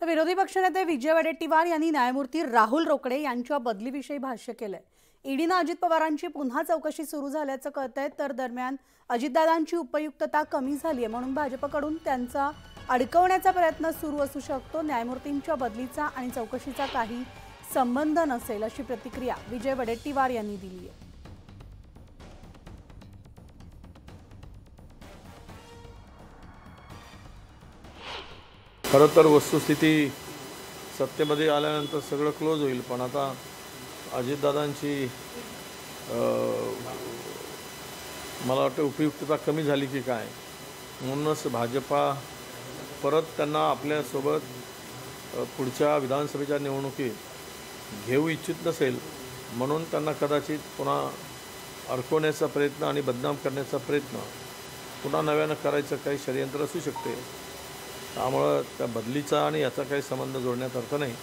तर विरोधी पक्षनेते विजय वडेट्टीवार यांनी न्यायमूर्ती राहुल रोकडे यांच्या बदलीविषयी भाष्य केलंय। ईडीनं अजित पवारांची पुन्हा चौकशी सुरू झाल्याचं कळतंय। तर दरम्यान अजितदादांची उपयुक्तता कमी झालीये म्हणून भाजपकडून त्यांचा अडकवण्याचा प्रयत्न सुरू असू शकतो। न्यायमूर्तींच्या बदलीचा आणि चौकशीचा काही संबंध नसेल अशी प्रतिक्रिया विजय वडेट्टीवार यांनी दिली आहे। खरं तर वस्तुस्थिती सत्तेमध्ये आल्यानंतर सगळं क्लोज होईल, पण आता अजितदादांची मला वाटतं उपयुक्तता कमी झाली की काय, म्हणूनच भाजपा परत त्यांना आपल्यासोबत पुढच्या विधानसभेच्या निवडणुकीत घेऊ इच्छित नसेल, म्हणून त्यांना कदाचित पुन्हा अडकवण्याचा प्रयत्न आणि बदनाम करण्याचा प्रयत्न पुन्हा नव्यानं करायचं काही षडयंत्र असू शकते। त्यामुळं त्या बदलीचा आणि याचा काही संबंध जोडण्यात अर्थ नाही।